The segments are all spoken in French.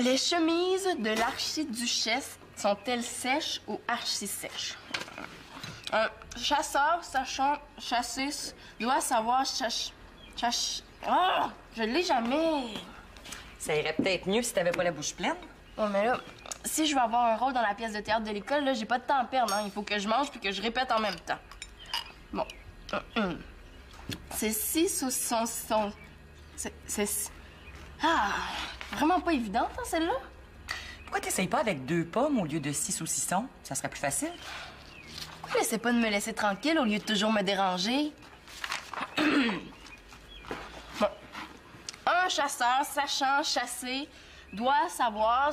Les chemises de l'archiduchesse sont-elles sèches ou archi-sèches? Un chasseur sachant chasser doit savoir Ah! Je l'ai jamais! Ça irait peut-être mieux si t'avais pas la bouche pleine. Bon, mais là, si je veux avoir un rôle dans la pièce de théâtre de l'école, là, j'ai pas de temps à perdre, hein. Il faut que je mange puis que je répète en même temps. Bon. C'est 6 ou sont... C'est... Ah! Vraiment pas évidente, hein, celle-là? Pourquoi t'essayes pas avec 2 pommes au lieu de 6 saucissons? Ça serait plus facile. Pourquoi essaie pas de me laisser tranquille au lieu de toujours me déranger? Bon. Un chasseur sachant chasser doit savoir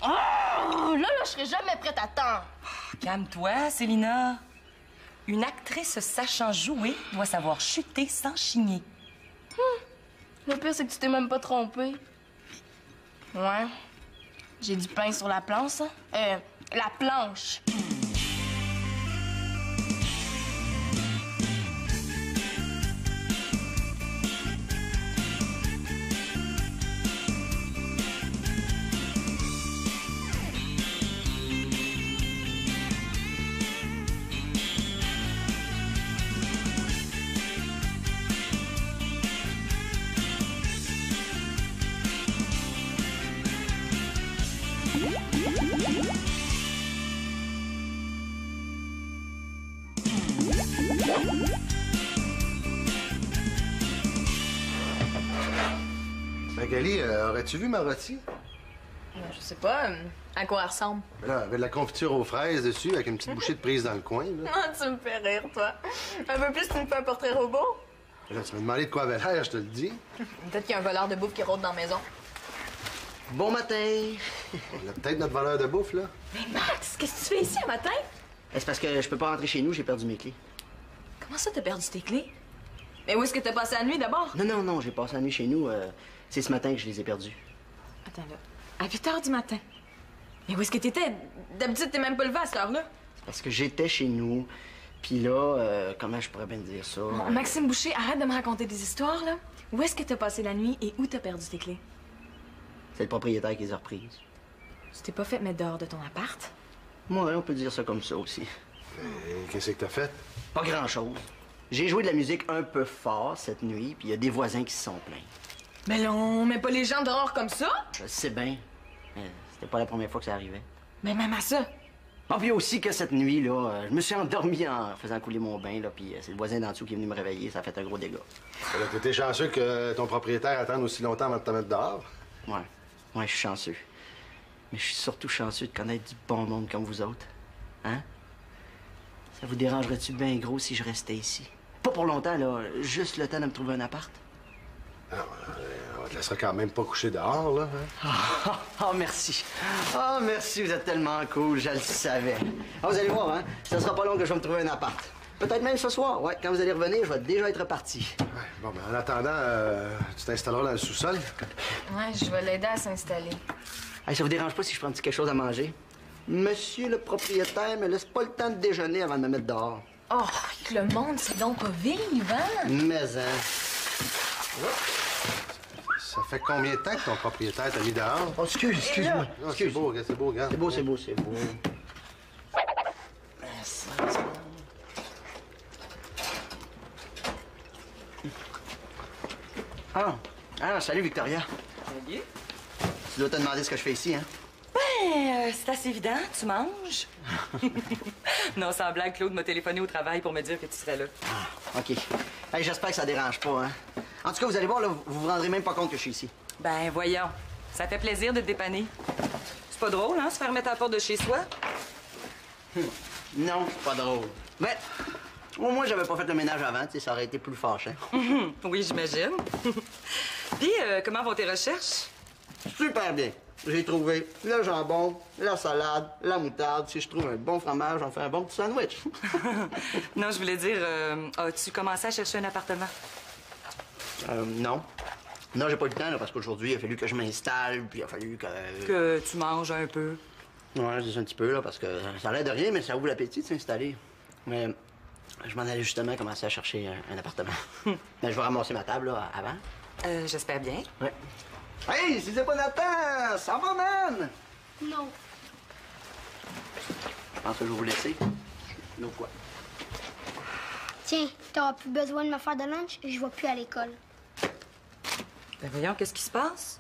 Oh! Là, je serai jamais prête à temps. Calme-toi, Célina. Une actrice sachant jouer doit savoir chuter sans chigner. Le pire, c'est que tu t'es même pas trompé. Ouais. J'ai du pain sur la planche, hein? La planche. Magali, aurais-tu vu ma rôtie? Je sais pas, à quoi elle ressemble? Là, avec de la confiture aux fraises dessus, avec une petite bouchée de prise dans le coin, là. Ah, tu me fais rire, toi. Un peu plus, tu me fais un portrait robot? Là, tu m'as demandé de quoi avait l'air, je te le dis. Peut-être qu'il y a un voleur de bouffe qui rôde dans la maison. Bon matin! On a peut-être notre voleur de bouffe, là. Mais Max, qu'est-ce que tu fais ici un matin? C'est parce que je peux pas rentrer chez nous, j'ai perdu mes clés. Comment ça, t'as perdu tes clés? Mais où est-ce que t'as passé la nuit, d'abord? Non, j'ai passé la nuit chez nous. C'est ce matin que je les ai perdues. Attends, là. À 8 h du matin? Mais où est-ce que t'étais? D'habitude, t'es même pas levé à cette heure-là. C'est parce que j'étais chez nous, puis là, comment je pourrais bien dire ça? Bon, Maxime Boucher, arrête de me raconter des histoires, là. Où est-ce que t'as passé la nuit et où t'as perdu tes clés? C'est le propriétaire qui les a reprises. Tu t'es pas fait mettre dehors de ton appart? Moi, on peut dire ça comme ça aussi. Et qu'est-ce que t'as fait? Pas grand-chose. J'ai joué de la musique un peu fort cette nuit, puis il y a des voisins qui se sont plaints. Mais là, on met pas les gens dehors comme ça? Je sais bien, mais c'était pas la première fois que ça arrivait. Mais même à ça. Ah, puis aussi que cette nuit, là, je me suis endormi en faisant couler mon bain, là, puis c'est le voisin d'en dessous qui est venu me réveiller, ça a fait un gros dégât. Là, t'étais chanceux que ton propriétaire attende aussi longtemps avant de te mettre dehors. Ouais, je suis chanceux. Mais je suis surtout chanceux de connaître du bon monde comme vous autres. Hein? Ça vous dérangerait-tu bien gros si je restais ici? Pas pour longtemps, là, juste le temps de me trouver un appart. Ah, on te laissera quand même pas coucher dehors, là. Hein? Oh, merci. Oh, merci, vous êtes tellement cool, je le savais. Ah, vous allez voir, hein? Ça sera pas long que je vais me trouver un appart. Peut-être même ce soir, ouais. Quand vous allez revenir, je vais déjà être reparti. Ouais, bon, ben, en attendant, tu t'installeras dans le sous-sol. Ouais, je vais l'aider à s'installer. Hey, ça vous dérange pas si je prends un petit quelque chose à manger? Monsieur le propriétaire me laisse pas le temps de déjeuner avant de me mettre dehors. Oh, le monde, c'est donc pas vivant. Mais, hein? Ça fait combien de temps que ton propriétaire t'a mis dehors? Oh, excuse-moi. Non, c'est beau, regarde, c'est beau, regarde. C'est beau. Salut, Victoria. Salut. Tu dois te demander ce que je fais ici, hein? Ben, c'est assez évident, tu manges. Non, sans blague, Claude m'a téléphoné au travail pour me dire que tu serais là. OK. Hey, j'espère que ça dérange pas, hein? En tout cas, vous allez voir, là, vous vous rendrez même pas compte que je suis ici. Ben, voyons. Ça fait plaisir de te dépanner. C'est pas drôle, hein, se faire mettre à la porte de chez soi? Non, c'est pas drôle. Mais, au moins, j'avais pas fait le ménage avant, tu sais, ça aurait été plus fâchant. Oui, j'imagine. Puis, comment vont tes recherches? Super bien. J'ai trouvé le jambon, la salade, la moutarde. Si je trouve un bon fromage, on fait un bon petit sandwich. Non, je voulais dire, as-tu commencé à chercher un appartement? Non. Non, j'ai pas eu le temps, là, parce qu'aujourd'hui, il a fallu que je m'installe, puis il a fallu que... Que tu manges un peu. Ouais, juste un petit peu, là, parce que ça a l'air de rien, mais ça ouvre l'appétit de s'installer. Mais je m'en allais justement commencer à chercher un appartement. Mais je vais ramasser ma table, là, avant. J'espère bien. Ouais. Hey, si c'est pas Nathan! Ça va, man! Non. Je pense que je vais vous laisser. Donc quoi? Tiens, t'auras plus besoin de me faire de lunch, je vais plus à l'école. Ben voyons, qu'est-ce qui se passe?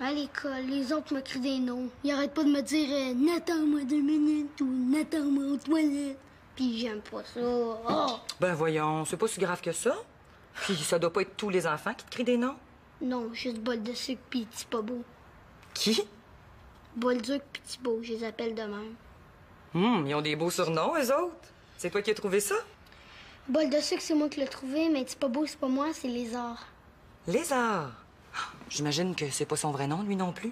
À l'école, les autres me crient des noms. Ils arrêtent pas de me dire N'attends-moi 2 minutes ou N'attends-moi aux toilettes. Puis j'aime pas ça. Oh! Ben voyons, c'est pas si grave que ça. Puis ça doit pas être tous les enfants qui te crient des noms. Non, juste bol de sucre pis petit pas beau. Qui? Bolduc pis petit beau, je les appelle de même. Ils ont des beaux surnoms, eux autres. C'est toi qui as trouvé ça? Bol de sucre, c'est moi qui l'ai trouvé, mais petit pas beau, c'est pas moi, c'est Lézard. Lézard. J'imagine que c'est pas son vrai nom, lui non plus.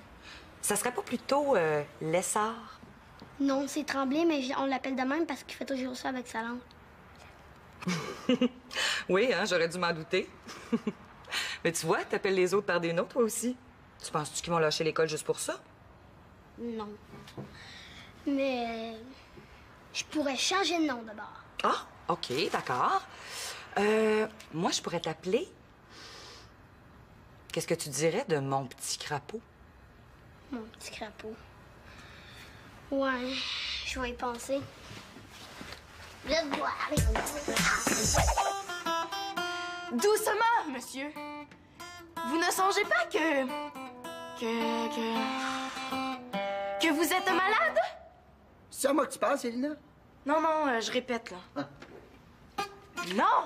Ça serait pas plutôt Lessard? Non, c'est Tremblay, mais on l'appelle de même parce qu'il fait toujours ça avec sa langue. Oui, hein, j'aurais dû m'en douter. Mais tu vois, t'appelles les autres par des noms, toi aussi. Tu penses-tu qu'ils vont lâcher l'école juste pour ça? Non. Mais je pourrais changer de nom d'abord. Ah, OK, d'accord. Moi, je pourrais t'appeler... Qu'est-ce que tu dirais de mon petit crapaud? Mon petit crapaud. Ouais, je vais y penser. Let's go, allez. Doucement, monsieur. Vous ne songez pas que vous êtes malade? C'est à moi que tu parles, Célina? Non, non, je répète, là. Ah. Non!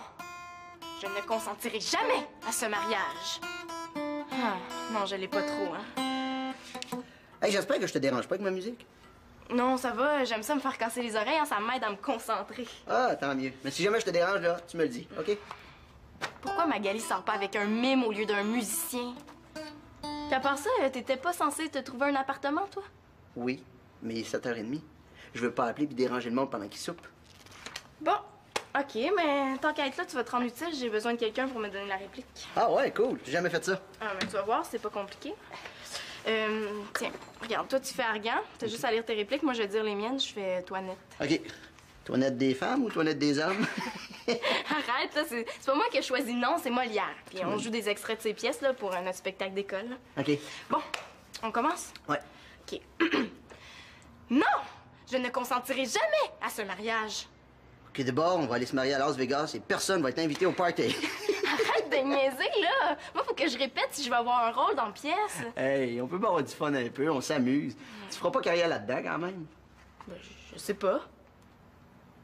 Je ne consentirai jamais à ce mariage. Ah, non, je l'ai pas trop, hein. Hey, j'espère que je te dérange pas avec ma musique. Non, ça va, j'aime ça me faire casser les oreilles, hein, ça m'aide à me concentrer. Ah, tant mieux. Mais si jamais je te dérange, là, tu me le dis, OK? Pourquoi Magali sort pas avec un mime au lieu d'un musicien? Puis à part ça, t'étais pas censé te trouver un appartement, toi? Oui, mais il est 7h30. Je veux pas appeler puis déranger le monde pendant qu'il soupe. Bon, OK, mais tant qu'à être là, tu vas te rendre utile, j'ai besoin de quelqu'un pour me donner la réplique. Ah ouais, cool. J'ai jamais fait ça. Ah, mais tu vas voir, c'est pas compliqué. Tiens, regarde, toi, tu fais Argan. T'as juste à lire tes répliques. Moi, je vais dire les miennes. Je fais Toinette. OK. Toilette des femmes ou toilette des hommes? Arrête, là. C'est pas moi qui ai choisi le nom, c'est Molière. Puis on joue des extraits de ces pièces, là, pour notre spectacle d'école. Là. OK. Bon, on commence? Ouais. OK. Non! Je ne consentirai jamais à ce mariage. OK, d'abord, on va aller se marier à Las Vegas et personne va être invité au party. Arrête de niaiser, là! Moi, faut que je répète si je vais avoir un rôle dans la pièce. Hey, on peut pas avoir du fun un peu, on s'amuse. Tu feras pas carrière là-dedans, quand même? Ben, je sais pas.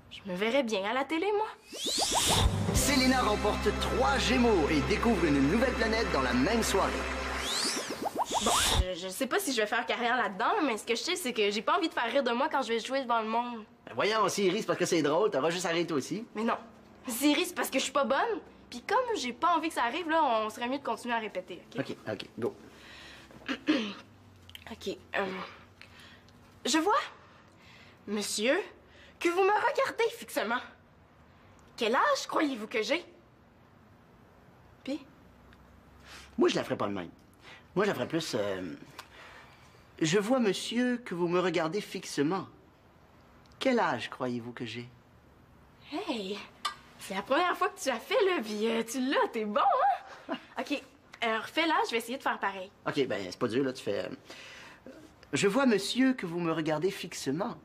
Je me verrais bien à la télé, moi. Célina remporte 3 Gémeaux et découvre une nouvelle planète dans la même soirée. Bon, je sais pas si je vais faire carrière là-dedans, mais ce que je sais, c'est que j'ai pas envie de faire rire de moi quand je vais jouer devant le monde. Ben voyons, s'il rit, c'est parce que c'est drôle, t'auras juste arrêté aussi. Mais non. S'il rit, c'est parce que je suis pas bonne. Puis comme j'ai pas envie que ça arrive, là, on serait mieux de continuer à répéter, OK? OK, go. OK. Je vois, monsieur, que vous me regardez fixement. Quel âge croyez-vous que j'ai? Puis? Moi, je la ferais pas le même. Moi, je la ferais plus... Je vois, monsieur, que vous me regardez fixement. Quel âge croyez-vous que j'ai? Hey! C'est la première fois que tu l'as fait, là, puis tu l'as, t'es bon, hein? OK, refais-la, je vais essayer de faire pareil. OK, ben, c'est pas dur, là, tu fais... Je vois, monsieur, que vous me regardez fixement.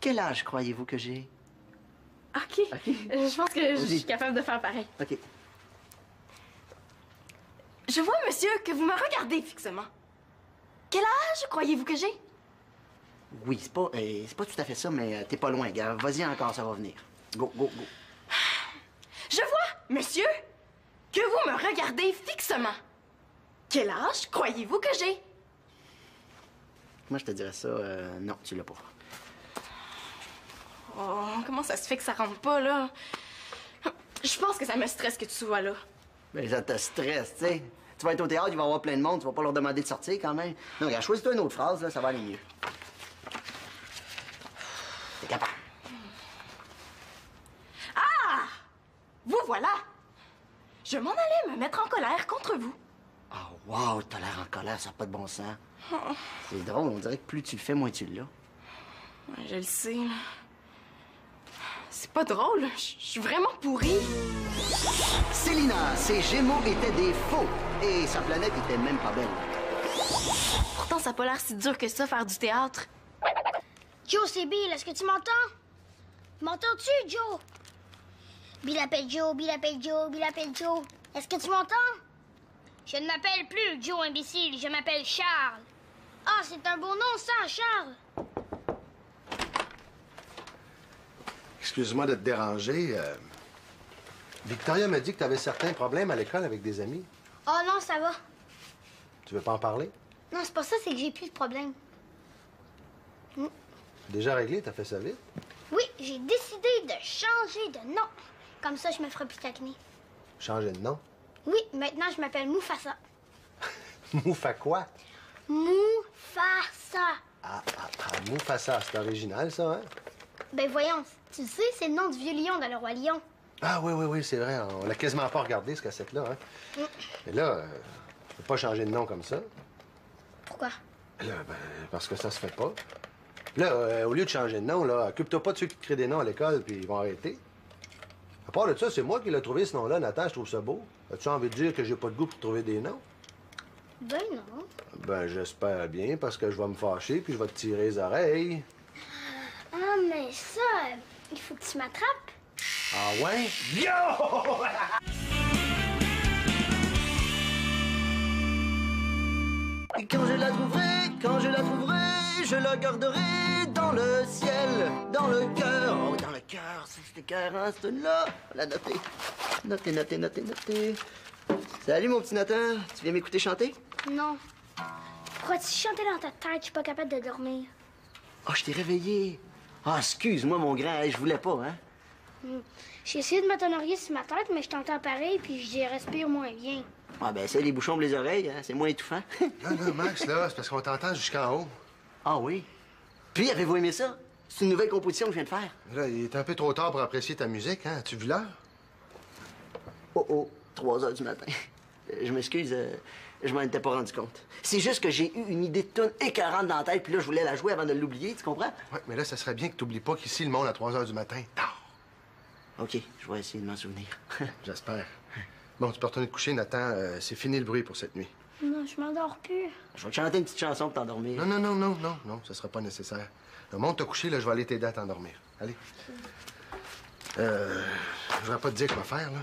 Quel âge croyez-vous que j'ai? OK. Je pense que je suis capable de faire pareil. OK. Je vois, monsieur, que vous me regardez fixement. Quel âge croyez-vous que j'ai? Oui, c'est pas tout à fait ça, mais t'es pas loin, gars. Vas-y encore, ça va venir. Go, go, go. Je vois, monsieur, que vous me regardez fixement. Quel âge croyez-vous que j'ai? Moi, je te dirais ça, non, tu l'as pas. Oh, comment ça se fait que ça rentre pas, là? Je pense que ça me stresse que tu sois là. Ben, ça te stresse, tu sais. Tu vas être au théâtre, il va y avoir plein de monde, tu vas pas leur demander de sortir quand même. Non, regarde, choisis-toi une autre phrase, là, ça va aller mieux. T'es capable. Ah! Vous voilà! Je m'en allais me mettre en colère contre vous. Ah, wow, t'as l'air en colère, ça n'a pas de bon sens. C'est drôle, on dirait que plus tu le fais, moins tu l'as. Ouais, je le sais. C'est pas drôle, je suis vraiment pourrie. Célina, ses Gémeaux étaient des faux et sa planète était même pas belle. Pourtant, ça a pas l'air si dur que ça, faire du théâtre. Joe, c'est Bill. Est-ce que tu m'entends? M'entends-tu, Joe? Bill appelle Joe, Bill appelle Joe, Bill appelle Joe. Est-ce que tu m'entends? Je ne m'appelle plus Joe, imbécile. Je m'appelle Charles. Ah, c'est un beau nom, ça, Charles. Excuse-moi de te déranger. Victoria m'a dit que tu avais certains problèmes à l'école avec des amis. Oh non, ça va. Tu veux pas en parler? Non, c'est pas ça, c'est que j'ai plus de problème. Déjà réglé, t'as fait ça vite? Oui, j'ai décidé de changer de nom. Comme ça, je me ferai plus tacner. Changer de nom? Oui, maintenant, je m'appelle Mufasa. Moufa quoi? Mufasa. Mufasa, c'est original, ça, hein? Ben voyons, tu sais, c'est le nom du vieux lion dans Le Roi Lion. Ah oui, c'est vrai. On l'a quasiment pas regardé, ce cassette-là, hein? Mais là, tu peux pas changer de nom comme ça. Pourquoi? Là, ben, parce que ça se fait pas. Là, au lieu de changer de nom, là, occupe-toi pas de ceux qui te créent des noms à l'école, puis ils vont arrêter. À part de ça, c'est moi qui l'ai trouvé, ce nom-là, Nathan, je trouve ça beau. As-tu envie de dire que j'ai pas de goût pour trouver des noms? Ben non. Ben, j'espère bien, parce que je vais me fâcher, puis je vais te tirer les oreilles. Ah, mais ça, il faut que tu m'attrapes. Ah ouais? Yo! Et quand je la trouverai, je la garderai dans le ciel, dans le cœur. Oh, dans le cœur, c'est cœur, hein, c'est là. On l'a noté. Noté. Salut, mon petit Nathan. Tu viens m'écouter chanter? Non. Pourquoi tu chantais dans ta tête? Je suis pas capable de dormir. Oh, je t'ai réveillé. Ah, excuse-moi, mon grand. Je voulais pas, hein? J'ai essayé de m'atténuer sur ma tête, mais je t'entends pareil, puis je respire moins bien. Ah, ben, c'est les bouchons pour les oreilles, hein? C'est moins étouffant. Non, Max, là, c'est parce qu'on t'entend jusqu'en haut. Ah oui? Puis, avez-vous aimé ça? C'est une nouvelle composition que je viens de faire. Là, il est un peu trop tard pour apprécier ta musique, hein? As-tu vu l'heure? Oh, 3 heures du matin. Je m'excuse, je m'en étais pas rendu compte. C'est juste que j'ai eu une idée de tune écœurante dans la tête, puis là, je voulais la jouer avant de l'oublier, tu comprends? Ouais, mais là, ça serait bien que t'oublies pas qu'ici, le monde à 3 heures du matin. Tard. OK, je vais essayer de m'en souvenir. J'espère. Bon, tu peux retourner te coucher, Nathan. C'est fini le bruit pour cette nuit. Non, je m'endors plus. Je vais te chanter une petite chanson pour t'endormir. Non, ça sera pas nécessaire. Là, monte te coucher, là, je vais aller t'aider à t'endormir. Allez. Je voudrais pas te dire quoi faire, là.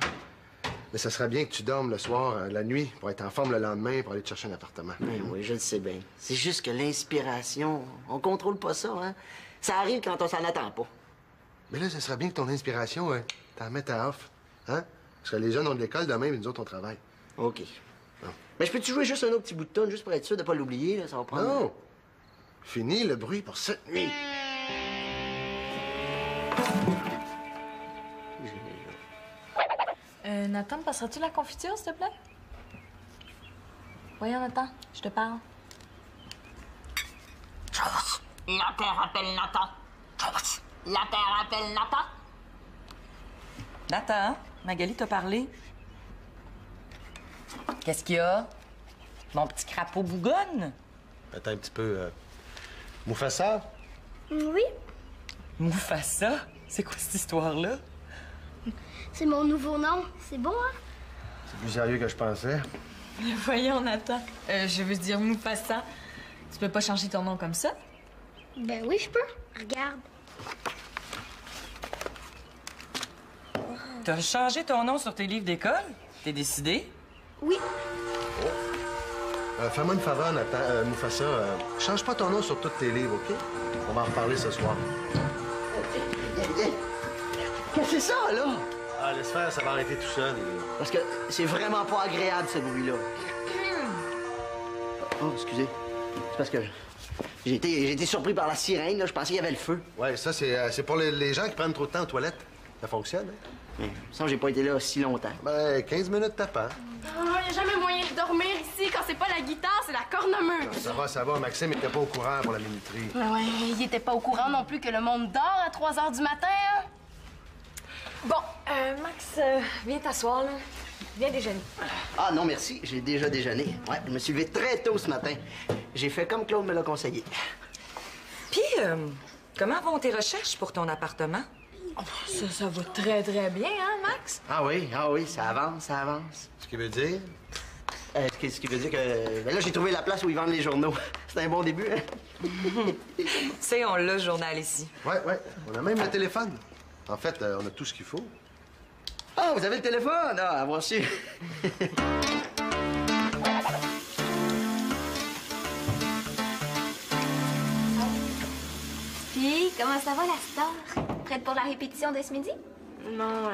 Mais ça serait bien que tu dormes le soir, la nuit, pour être en forme le lendemain, pour aller te chercher un appartement. Oui, je le sais bien. C'est juste que l'inspiration, on contrôle pas ça, hein? Ça arrive quand on s'en attend pas. Mais là, ça serait bien que ton inspiration, t'en mettes à off. Hein? Parce que les jeunes ont de l'école demain, mais nous autres, on travaille. OK. Bon. Mais je peux-tu jouer juste un autre petit bout de tonne, juste pour être sûr de pas l'oublier, là? Ça va prendre... Non! Fini le bruit pour cette nuit. Nathan, passeras-tu la confiture, s'il te plaît? Voyons, Nathan, je te parle. La terre appelle Nathan. La terre appelle Nathan. Nathan, Magali t'a parlé. Qu'est-ce qu'il y a? Mon petit crapaud bougonne? Attends un petit peu. Mufasa? Oui, Mufasa? C'est quoi cette histoire-là? c'est mon nouveau nom. C'est beau, hein? C'est plus sérieux que je pensais. Voyons, Nathan. Je veux dire Mufasa. Tu peux pas changer ton nom comme ça? Ben oui, je peux. Regarde. T'as changé ton nom sur tes livres d'école? T'es décidé? Oui. Fais-moi une faveur, Nathan, Mufasa. Change pas ton nom sur tous tes livres, OK? On va en reparler ce soir. Qu'est-ce que c'est ça, là? Ah, laisse faire, ça va arrêter tout seul. Parce que c'est vraiment pas agréable, ce bruit-là. Oh, excusez. C'est parce que j'ai été surpris par la sirène, là. Je pensais qu'il y avait le feu. Ouais, ça, c'est pour les gens qui prennent trop de temps aux toilettes. Ça fonctionne, hein? Mais ça, j'ai pas été là si longtemps. Ben, 15 minutes tapant. Il n'y a jamais moyen de dormir ici. Quand c'est pas la guitare, c'est la cornemuse. Ça va. Maxime était pas au courant pour la minuterie. Ouais, il était pas au courant non plus que le monde dort à 3 heures du matin. Hein? Bon, Max, viens t'asseoir, là. Viens déjeuner. Ah non, merci. J'ai déjà déjeuné. Ouais, je me suis levé très tôt ce matin. J'ai fait comme Claude me l'a conseillé. Puis, comment vont tes recherches pour ton appartement? Ça va très, très bien, hein, Max? Ah oui, ça avance. Ce qui veut dire? Ce qui veut dire que... Ben là, j'ai trouvé la place où ils vendent les journaux. C'est un bon début, hein? Tu sais, on l'a, le journal ici. Ouais. On a même le téléphone. En fait, on a tout ce qu'il faut. Ah, vous avez le téléphone? Ah, avoir su. Puis, comment ça va, la star? Prête pour la répétition de ce midi? Non,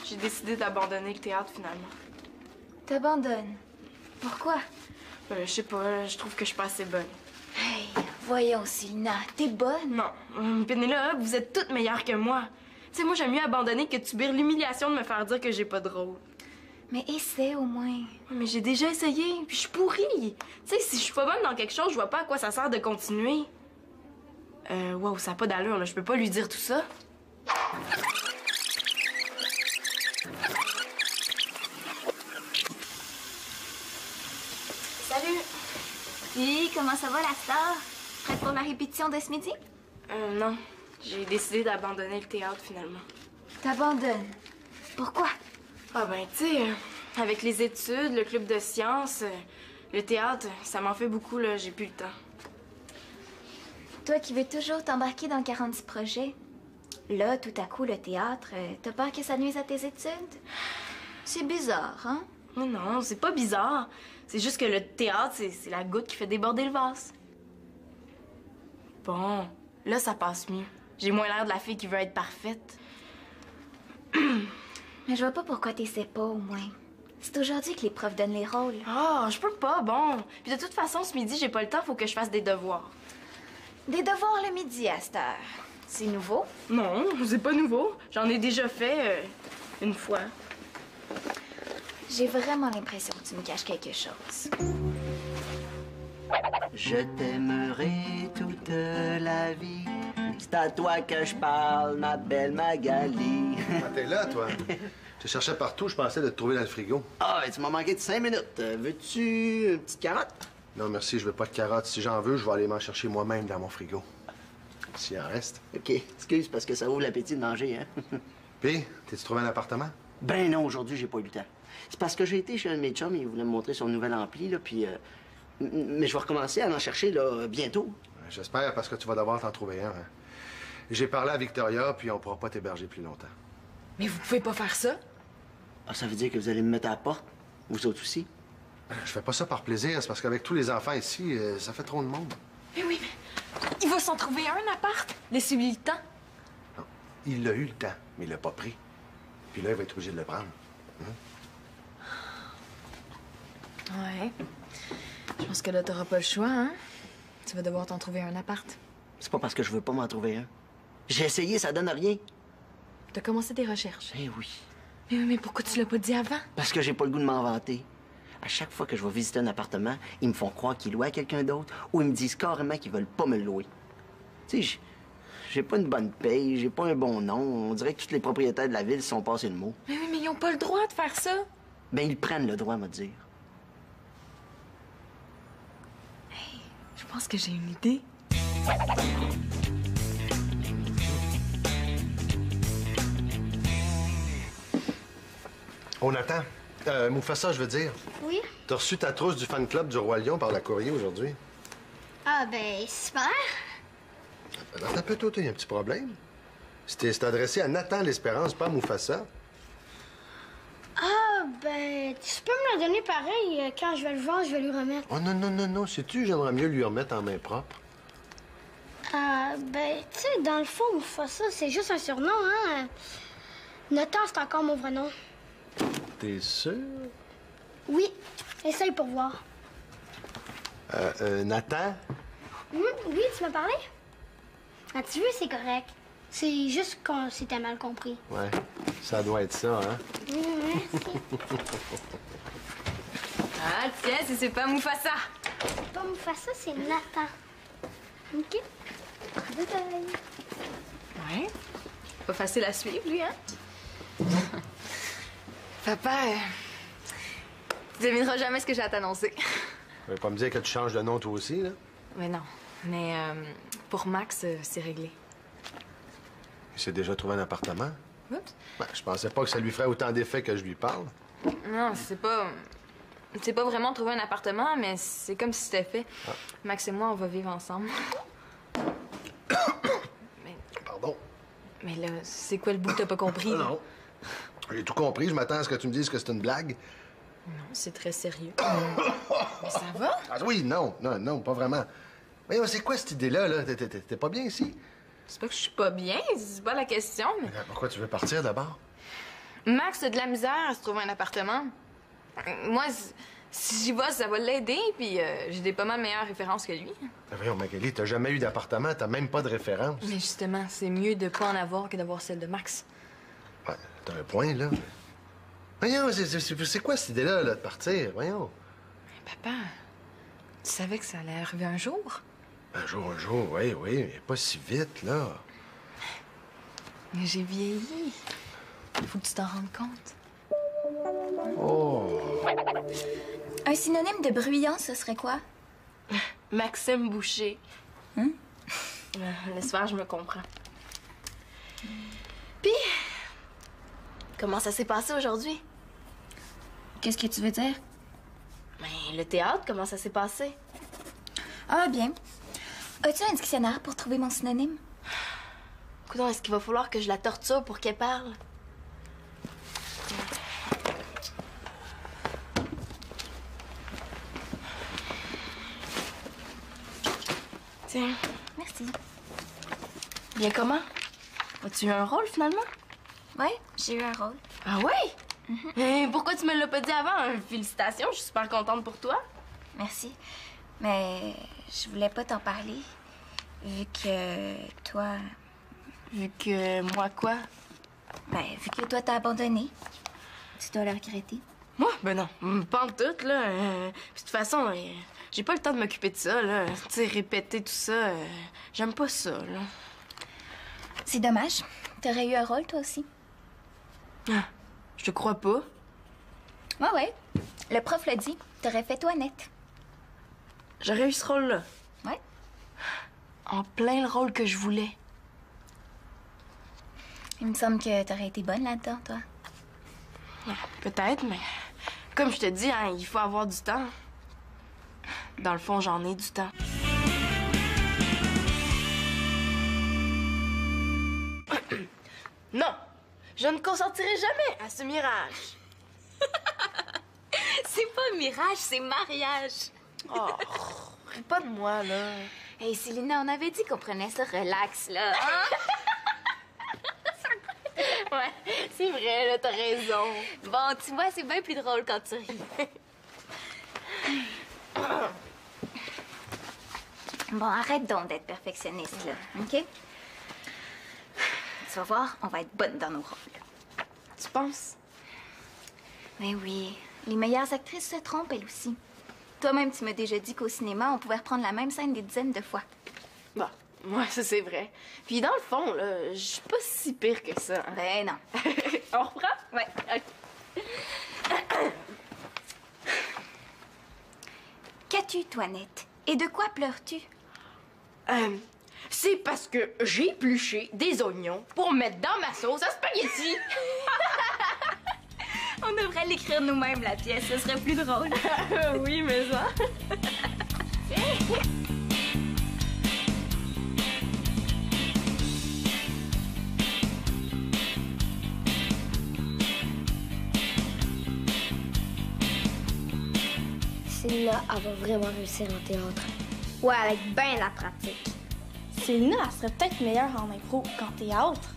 j'ai décidé d'abandonner le théâtre, finalement. T'abandonnes. Pourquoi? Je sais pas, je trouve que je suis pas assez bonne. Hey, voyons, Sylna, t'es bonne? Non, Pénélope, vous êtes toutes meilleures que moi. Tu sais, moi, j'aime mieux abandonner que de subir l'humiliation de me faire dire que j'ai pas de rôle. Mais essaie au moins. Mais j'ai déjà essayé, puis je suis pourrie. Tu sais, si je suis pas bonne dans quelque chose, je vois pas à quoi ça sert de continuer. Wow, ça a pas d'allure, là. Je peux pas lui dire tout ça. Salut! Puis, comment ça va, la star? Prête pour la répétition de ce midi? Non. J'ai décidé d'abandonner le théâtre, finalement. T'abandonnes. Pourquoi? Ah ben, tu sais, avec les études, le club de sciences, le théâtre, ça m'en fait beaucoup, là. J'ai plus le temps. Toi qui veux toujours t'embarquer dans 46 projets, là, tout à coup, le théâtre, t'as peur que ça nuise à tes études? C'est bizarre, hein? Non, c'est pas bizarre. C'est juste que le théâtre, c'est la goutte qui fait déborder le vase. Bon, là, ça passe mieux. J'ai moins l'air de la fille qui veut être parfaite. Mais je vois pas pourquoi t'essaies pas, au moins. C'est aujourd'hui que les profs donnent les rôles. Ah, je peux pas, bon. Puis de toute façon, ce midi, j'ai pas le temps, faut que je fasse des devoirs. Des devoirs le midi à cette heure. C'est nouveau? Non, c'est pas nouveau. J'en ai déjà fait une fois. J'ai vraiment l'impression que tu me caches quelque chose. Je t'aimerai toute la vie. C'est à toi que je parle, ma belle Magali. Ah, t'es là, toi. Je te cherchais partout, je pensais de te trouver dans le frigo. Ah, ben, tu m'as manqué de 5 minutes. Veux-tu une petite carotte? Non, merci, je veux pas de carottes. Si j'en veux, je vais aller m'en chercher moi-même dans mon frigo. S'il en reste. OK, excuse, parce que ça ouvre l'appétit de manger, hein? Puis, t'es-tu trouvé un appartement? Ben non, aujourd'hui, j'ai pas eu le temps. C'est parce que j'ai été chez un de mes chums, il voulait me montrer son nouvel ampli, là, puis... Mais je vais recommencer à en chercher, là, bientôt. J'espère, parce que tu vas devoir t'en trouver un. Hein. J'ai parlé à Victoria, puis on pourra pas t'héberger plus longtemps. Mais vous pouvez pas faire ça? Ah, ça veut dire que vous allez me mettre à la porte? Vous autres aussi? Je fais pas ça par plaisir, c'est parce qu'avec tous les enfants ici, ça fait trop de monde. Mais oui, mais il va s'en trouver un appart. Laissez-lui le temps. Non, il a eu le temps, mais il l'a pas pris. Puis là, il va être obligé de le prendre. Ouais. Je pense que là, t'auras pas le choix, hein? Tu vas devoir t'en trouver un appart. C'est pas parce que je veux pas m'en trouver un. J'ai essayé, ça donne rien. T'as commencé tes recherches. Eh oui. Mais pourquoi tu l'as pas dit avant? Parce que j'ai pas le goût de m'en vanter. À chaque fois que je vais visiter un appartement, ils me font croire qu'ils louent à quelqu'un d'autre ou ils me disent carrément qu'ils veulent pas me le louer. Tu sais, j'ai pas une bonne paye, j'ai pas un bon nom. On dirait que tous les propriétaires de la ville se sont passés le mot. Mais oui, mais ils ont pas le droit de faire ça. Ben, ils prennent le droit, à me dire. Je pense que j'ai une idée. Oh, Nathan. Mufasa, je veux dire. Oui? T'as reçu ta trousse du fan club du Roi Lion par la courrier aujourd'hui? Ah, ben, super. Attends un peu, toi, il y a un petit problème. C'est adressé à Nathan l'Espérance, pas à Mufasa. Ah, ben, tu peux me le donner pareil. Quand je vais le voir, je vais lui remettre. Oh non, sais-tu, j'aimerais mieux lui remettre en main propre. Ah, ben, tu sais, dans le fond, Mufasa, c'est juste un surnom, hein. Nathan, c'est encore mon vrai nom. T'es sûr? Oui, essaye pour voir. Nathan? Oui, tu m'as parlé? Ah, tu veux, c'est correct. C'est juste qu'on s'était mal compris. Ouais, ça doit être ça, hein? Ah, tiens, si c'est pas Mufasa. C'est pas Mufasa, c'est Nathan. OK? Bye bye. Ouais. Pas facile à suivre, lui, hein? Papa, tu devineras jamais ce que j'ai à t'annoncer. Tu vas pas me dire que tu changes de nom toi aussi, là? Mais non. Mais pour Max, c'est réglé. Il s'est déjà trouvé un appartement? Oups. Ben, je pensais pas que ça lui ferait autant d'effet que je lui parle. Non, c'est pas... C'est pas vraiment trouver un appartement, mais c'est comme si c'était fait. Max et moi, on va vivre ensemble. Pardon. Mais là, c'est quoi le bout que t'as pas compris? là? Non. J'ai tout compris. Je m'attends à ce que tu me dises que c'est une blague. Non, c'est très sérieux. Mais ça va? Ah oui, non, pas vraiment. Mais c'est quoi cette idée-là, là? T'es pas bien ici? C'est pas que je suis pas bien, c'est pas la question, mais... Pourquoi tu veux partir d'abord? Max a de la misère à se trouver un appartement. Moi, si j'y vais, ça va l'aider, puis j'ai des pas mal meilleures références que lui. Voyons, Magali, t'as jamais eu d'appartement, t'as même pas de référence. Mais justement, c'est mieux de pas en avoir que d'avoir celle de Max. Ouais, t'as un point, là. Voyons, c'est quoi cette idée-là, là, de partir? Voyons. Papa, tu savais que ça allait arriver un jour? Un jour, oui, mais pas si vite, là. Mais j'ai vieilli. Il faut que tu t'en rendes compte. Oh! Un synonyme de bruyant, ce serait quoi? Maxime Boucher. Laisse faire, je me comprends. Puis, comment ça s'est passé aujourd'hui? Qu'est-ce que tu veux dire? Ben, le théâtre, comment ça s'est passé? Ah, bien. As-tu un dictionnaire pour trouver mon synonyme? Coudonc, est-ce qu'il va falloir que je la torture pour qu'elle parle? Tiens. Merci. Bien comment? As-tu eu un rôle, finalement? Ouais, j'ai eu un rôle. Ah ouais? Pourquoi tu me l'as pas dit avant? Félicitations, je suis super contente pour toi. Merci. Mais je voulais pas t'en parler, vu que toi... Vu que moi, quoi? Ben, vu que toi, t'as abandonné. Tu dois le regretter. Moi? Ben non, pas en tout, là. Puis de toute façon, j'ai pas le temps de m'occuper de ça, là. Tu sais, répéter tout ça, j'aime pas ça, là. C'est dommage. T'aurais eu un rôle, toi aussi. Ah, je te crois pas. Ouais. Le prof l'a dit. T'aurais fait Toinette. J'aurais eu ce rôle-là. Ouais. En plein le rôle que je voulais. Il me semble que t'aurais été bonne là-dedans, toi. Peut-être, mais comme je te dis, hein, il faut avoir du temps. Dans le fond, j'en ai du temps. Non, je ne consentirai jamais à ce mirage. C'est pas mirage, c'est mariage. Oh, ris pas de moi, là. Hey, Célina, on avait dit qu'on prenait ça relax, là. Ouais, c'est vrai, là, t'as raison. Bon, tu vois, c'est bien plus drôle quand tu ris. Bon, arrête donc d'être perfectionniste, là, OK? Tu vas voir, on va être bonnes dans nos rôles. Tu penses? Mais oui, les meilleures actrices se trompent, elles aussi. Toi-même, tu m'as déjà dit qu'au cinéma, on pouvait reprendre la même scène des dizaines de fois. Bon, ouais, ça c'est vrai. Puis dans le fond, là, je suis pas si pire que ça. Hein. Ben non. On reprend? Ouais. OK. Qu'as-tu, Toinette? Et de quoi pleures-tu? C'est parce que j'ai épluché des oignons pour mettre dans ma sauce à spaghetti. On devrait l'écrire nous-mêmes, la pièce. Ce serait plus drôle. Oui, mais ça. Celle-là, elle va vraiment réussir en théâtre. Ouais, avec ben la pratique. Célina, elle serait peut-être meilleure en impro qu'en théâtre.